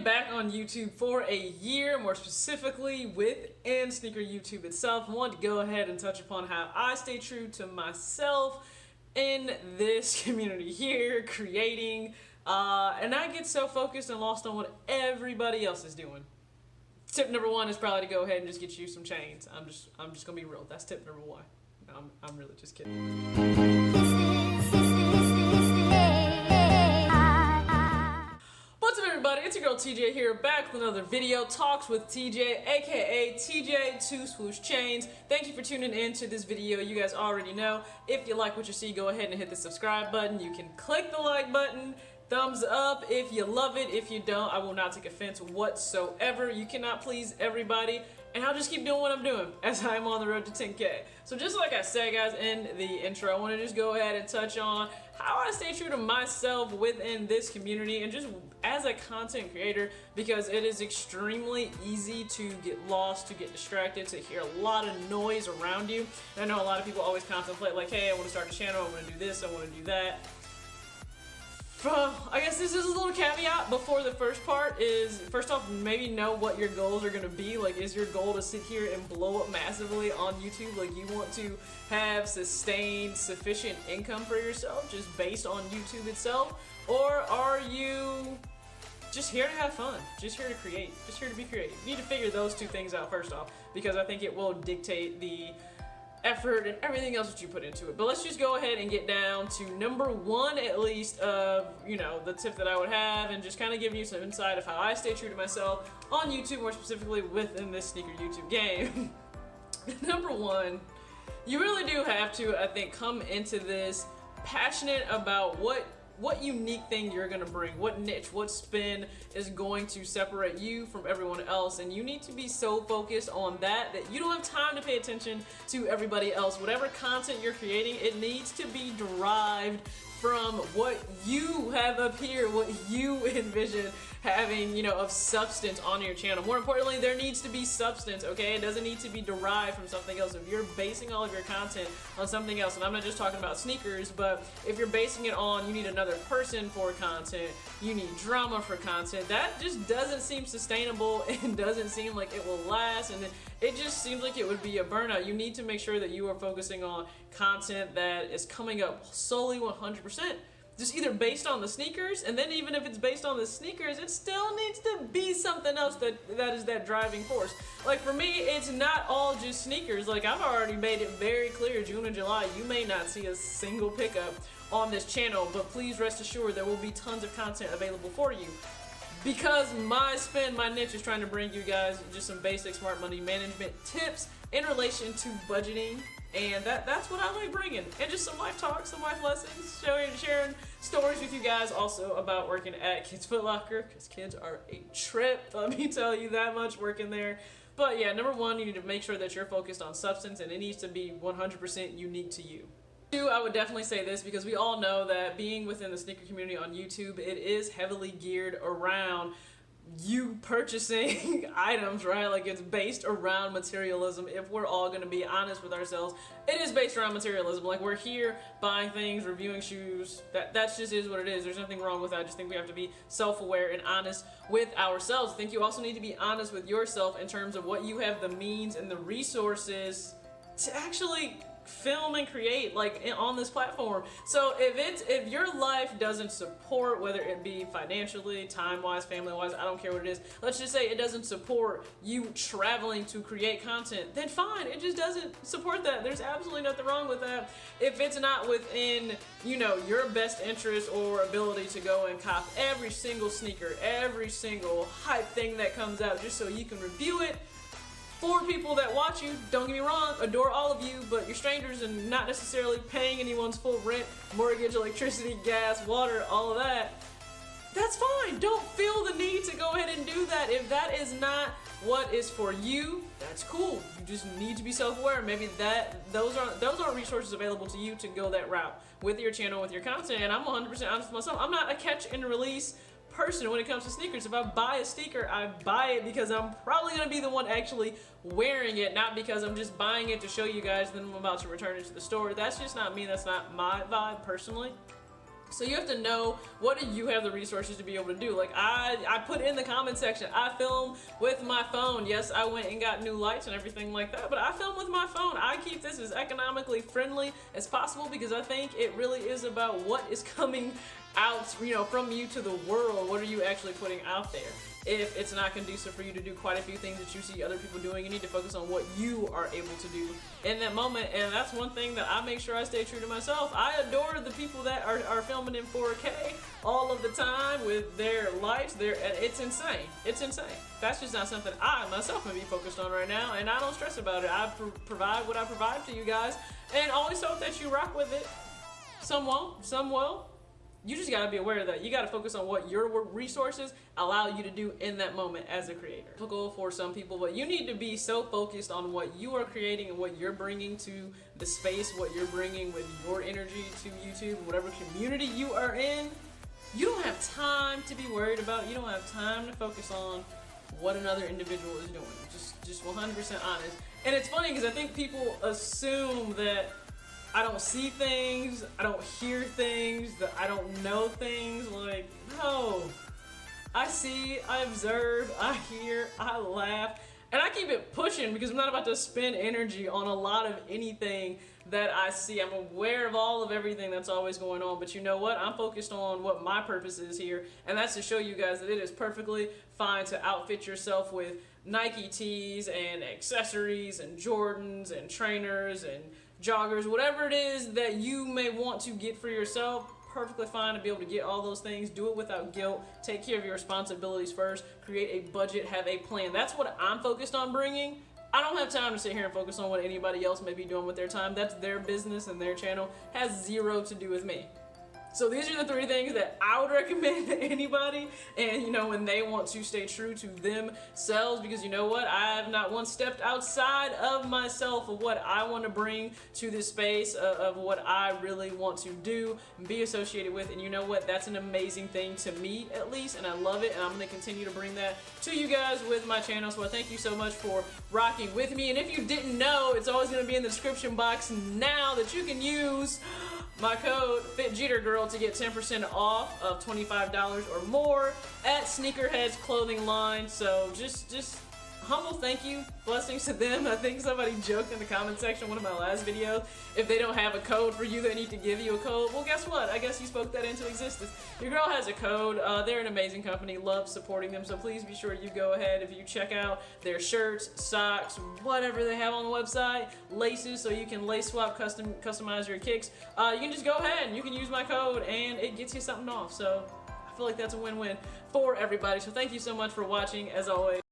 been back on YouTube for a year, more specifically within sneaker YouTube itself. I wanted to go ahead and touch upon how I stay true to myself in this community here, creating, and I get so focused and lost on what everybody else is doing. Tip number one is probably to go ahead and just get you some chains. I'm just gonna be real. That's tip number one. I'm really just kidding. What's up, everybody? It's your girl TJ here, back with another video. Talks with TJ, aka TJ 2 Swoosh Chains. Thank you for tuning in to this video. You guys already know, if you like what you see, go ahead and hit the subscribe button. You can click the like button. Thumbs up if you love it. If you don't, I will not take offense whatsoever. You cannot please everybody, and I'll just keep doing what I'm doing as I'm on the road to 10K. So just like I said, guys, in the intro, I want to just go ahead and touch on how I stay true to myself within this community and just as a content creator, because it is extremely easy to get lost, to get distracted, to hear a lot of noise around you. And I know a lot of people always contemplate like, hey, I want to start a channel, I want to do this, I want to do that. I guess this is a little caveat before the first part is, first off, maybe know what your goals are going to be. Like, is your goal to sit here and blow up massively on YouTube? Like, you want to have sustained sufficient income for yourself just based on YouTube itself? Or are you just here to have fun, just here to create, just here to be creative? You need to figure those two things out first off, because I think it will dictate the effort and everything else that you put into it. But let's just go ahead and get down to number one, at least, of, you know, the tip that I would have, and just kind of give you some insight of how I stay true to myself on YouTube, more specifically within this sneaker YouTube game. Number one, you really do have to, I think, come into this passionate about what unique thing you're gonna bring, what niche, what spin is going to separate you from everyone else. And you need to be so focused on that you don't have time to pay attention to everybody else. Whatever content you're creating, it needs to be derived from what you have up here, what you envision having, you know, of substance on your channel. More importantly, there needs to be substance, okay? It doesn't need to be derived from something else. If you're basing all of your content on something else, and I'm not just talking about sneakers, but if you're basing it on, you need another person for content, you need drama for content, that just doesn't seem sustainable and doesn't seem like it will last, and it just seems like it would be a burnout. You need to make sure that you are focusing on content that is coming up solely 100%. Just either based on the sneakers, and then even if it's based on the sneakers, it still needs to be something else that is that driving force. Like for me, it's not all just sneakers. Like I've already made it very clear, June and July, you may not see a single pickup on this channel, but please rest assured there will be tons of content available for you. Because my spin, my niche is trying to bring you guys just some basic smart money management tips in relation to budgeting, and that's what I like bringing. And just some life talk, some life lessons, sharing stories with you guys also about working at Kids Foot Locker, because kids are a trip, let me tell you that much, working there. But yeah, number one, you need to make sure that you're focused on substance, and it needs to be 100% unique to you. Two, I would definitely say this, because we all know that being within the sneaker community on YouTube, it is heavily geared around you purchasing items, right? Like it's based around materialism. If we're all going to be honest with ourselves, it is based around materialism. Like we're here buying things, reviewing shoes. That's just is what it is. There's nothing wrong with that. I just think we have to be self-aware and honest with ourselves. I think you also need to be honest with yourself in terms of what you have the means and the resources to actually film and create, like on this platform. So if your life doesn't support, whether it be financially, time-wise, family-wise, I don't care what it is, let's just say it doesn't support you traveling to create content, then fine, it just doesn't support that. There's absolutely nothing wrong with that. If it's not within, you know, your best interest or ability to go and cop every single sneaker, every single hype thing that comes out just so you can review it for people that watch you, don't get me wrong, adore all of you, but you're strangers and not necessarily paying anyone's full rent, mortgage, electricity, gas, water, all of that, that's fine. Don't feel the need to go ahead and do that. If that is not what is for you, that's cool. You just need to be self-aware. Maybe those aren't resources available to you to go that route with your channel, with your content. And I'm 100% honest with myself. I'm not a catch and release person when it comes to sneakers. If I buy a sneaker, I buy it because I'm probably going to be the one actually wearing it, not because I'm just buying it to show you guys, then I'm about to return it to the store. That's just not me. That's not my vibe personally. So you have to know, what do you have the resources to be able to do? Like I put in the comment section, I film with my phone. Yes, I went and got new lights and everything like that, but I film with my phone. I keep this as economically friendly as possible because I think it really is about what is coming out, you know, from you to the world. What are you actually putting out there? If it's not conducive for you to do quite a few things that you see other people doing, you need to focus on what you are able to do in that moment. And that's one thing that I make sure I stay true to myself. I adore the people that are filming in 4K all of the time with their lights. It's insane. It's insane. That's just not something I myself may be focused on right now, and I don't stress about it. I provide what I provide to you guys, and always hope that you rock with it. Some won't, some will. You just gotta be aware of that. You gotta focus on what your resources allow you to do in that moment as a creator. Typical for some people, but you need to be so focused on what you are creating and what you're bringing to the space, what you're bringing with your energy to YouTube, whatever community you are in. You don't have time to be worried about. You don't have time to focus on what another individual is doing. Just 100% honest. And it's funny because I think people assume that I don't see things, I don't hear things, that I don't know things. Like, no. I see, I observe, I hear, I laugh, and I keep it pushing because I'm not about to spend energy on a lot of anything that I see. I'm aware of all of everything that's always going on, but you know what? I'm focused on what my purpose is here, and that's to show you guys that it is perfectly fine to outfit yourself with Nike tees and accessories and Jordans and trainers and joggers, whatever it is that you may want to get for yourself. Perfectly fine to be able to get all those things. Do it without guilt. Take care of your responsibilities first. Create a budget. Have a plan. That's what I'm focused on bringing. I don't have time to sit here and focus on what anybody else may be doing with their time. That's their business and their channel. Has zero to do with me. So these are the 3 things that I would recommend to anybody, and you know, when they want to stay true to themselves, because you know what, I have not once stepped outside of myself of what I want to bring to this space, of what I really want to do and be associated with. And you know what, that's an amazing thing to me, at least, and I love it, and I'm going to continue to bring that to you guys with my channel. So I thank you so much for rocking with me, and if you didn't know, it's always going to be in the description box now that you can use my code FitJitterGirl to get 10% off of $25 or more at Sneakerhead's clothing line. So just humble thank you, blessings to them. I think somebody joked in the comment section, one of my last videos, if they don't have a code for you, they need to give you a code. Well, guess what? I guess you spoke that into existence. Your girl has a code. They're an amazing company. Love supporting them. So please be sure you go ahead if you check out their shirts, socks, whatever they have on the website, laces, so you can lace swap, customize your kicks. You can just go ahead and you can use my code and it gets you something off. So I feel like that's a win-win for everybody. So thank you so much for watching, as always.